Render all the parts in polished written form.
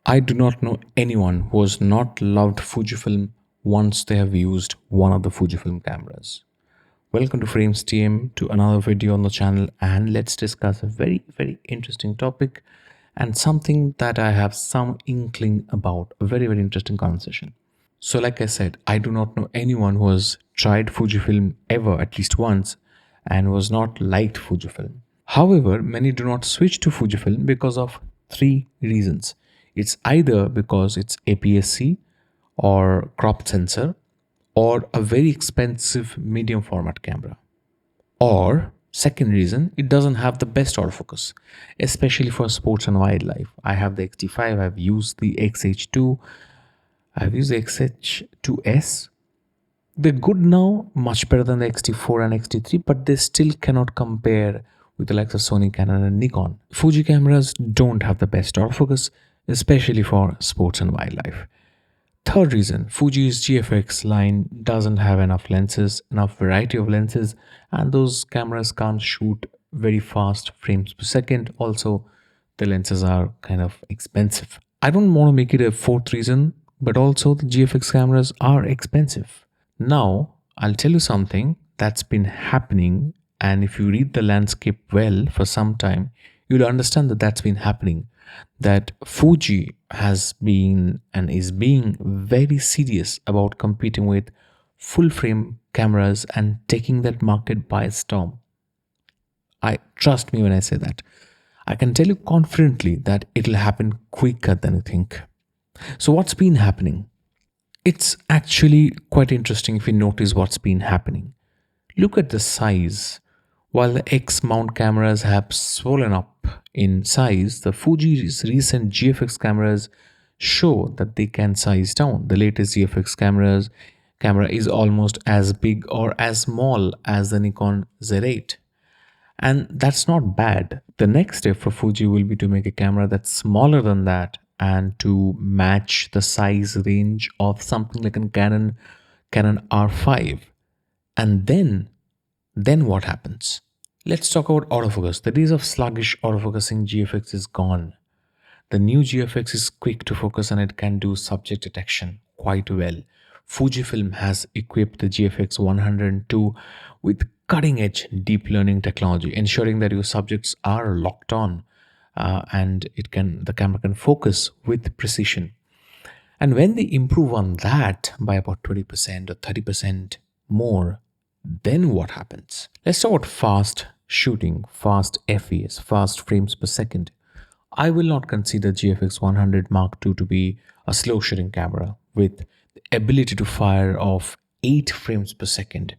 I do not know anyone who has not loved Fujifilm once they have used one of the Fujifilm cameras. Welcome to Frames TM, to another video on the channel, and let's discuss a very interesting topic and something that I have some inkling about, a very interesting conversation. So like I said, I do not know anyone who has tried Fujifilm ever, at least once, and was not liked Fujifilm. However, many do not switch to Fujifilm because of three reasons. It's either because it's APS-C or crop sensor or a very expensive medium format camera. Or second reason, it doesn't have the best autofocus, especially for sports and wildlife. I have the X-T5, I've used the XH2, I've used the XH2S. They're good now, much better than the X-T4 and X-T3, but they still cannot compare with the likes of Sony, Canon and Nikon. Fuji cameras don't have the best autofocus, especially for sports and wildlife. Third reason, Fuji's GFX line doesn't have enough lenses, enough variety of lenses, and those cameras can't shoot very fast frames per second. Also, the lenses are kind of expensive. I don't want to make it a fourth reason, but also the GFX cameras are expensive. Now, I'll tell you something that's been happening, and if you read the landscape well for some time, you'll understand that that's been happening. That Fuji has been and is being very serious about competing with full frame cameras and taking that market by storm. I trust me when I say that. I can tell you confidently that it'll happen quicker than you think. So what's been happening? It's actually quite interesting if you notice what's been happening. Look at the size. While the X mount cameras have swollen up in size, the Fuji's recent GFX cameras show that they can size down. The latest GFX camera is almost as big or as small as the Nikon Z8. And that's not bad. The next step for Fuji will be to make a camera that's smaller than that and to match the size range of something like a Canon R5. And then what happens? Let's talk about autofocus. The days of sluggish autofocusing GFX is gone. The new GFX is quick to focus and it can do subject detection quite well. Fujifilm has equipped the GFX 102 with cutting-edge deep learning technology, ensuring that your subjects are locked on and the camera can focus with precision. And when they improve on that by about 20% or 30% more, then what happens? Let's talk about fast shooting, fast FES, fast frames per second. I will not consider GFX 100 Mark II to be a slow shooting camera with the ability to fire off 8 frames per second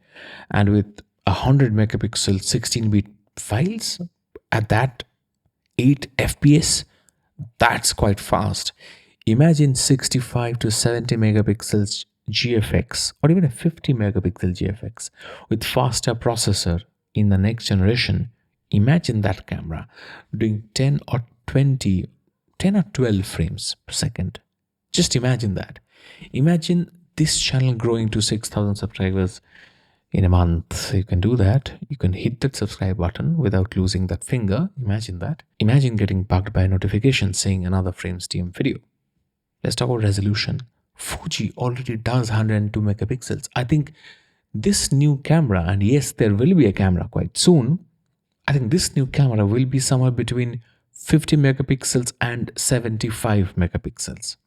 and with 100 megapixel 16-bit files at that 8 FPS. That's quite fast. Imagine 65 to 70 megapixels GFX or even a 50 megapixel GFX with faster processor in the next generation. Imagine that camera doing 10 or 12 frames per second. Just imagine that. Imagine this channel growing to 6,000 subscribers in a month. You can do that. You can hit that subscribe button without losing that finger. Imagine that. Imagine getting bugged by a notification saying another Frames TM video. Let's talk about resolution. Fuji already does 102 megapixels. I think this new camera, and yes, there will be a camera quite soon, I think this new camera will be somewhere between 50 megapixels and 75 megapixels.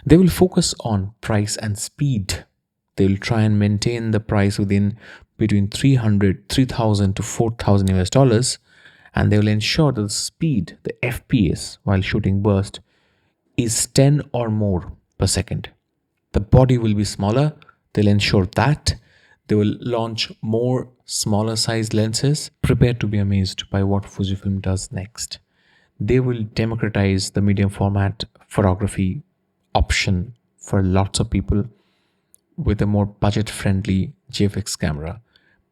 They will focus on price and speed. They will try and maintain the price within between 3,000 to 4,000 US dollars, and they will ensure that the speed, the FPS while shooting burst, is 10 or more per second. The body will be smaller. They'll ensure that. They will launch more smaller size lenses. Prepare to be amazed by what Fujifilm does next. They will democratize the medium format photography option for lots of people with a more budget-friendly GFX camera,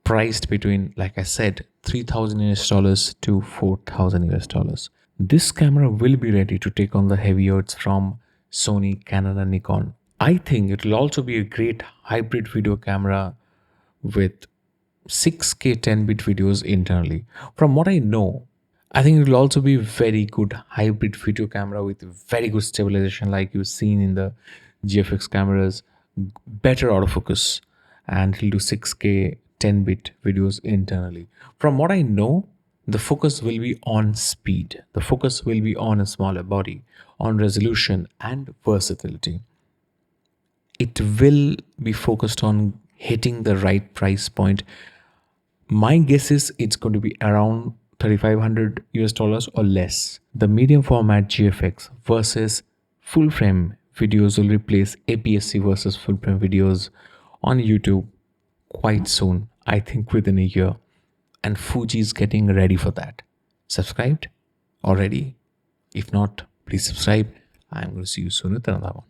priced between, like I said, 3,000 US dollars to 4,000 US dollars. This camera will be ready to take on the heavyweights from Sony, Canon and Nikon. I think it will also be a great hybrid video camera with 6K 10-bit videos internally. From what I know, I think it will also be very good hybrid video camera with very good stabilization, like you've seen in the GFX cameras, better autofocus, and it'll do 6K 10-bit videos internally. From what I know, the focus will be on speed. The focus will be on a smaller body, on resolution and versatility. It will be focused on hitting the right price point. My guess is it's going to be around 3500 US dollars or less. The medium format GFX versus full frame videos will replace APS-C versus full frame videos on YouTube quite soon, I think within a year. And Fuji is getting ready for that. Subscribed already? If not, please subscribe. I'm going to see you soon with another one.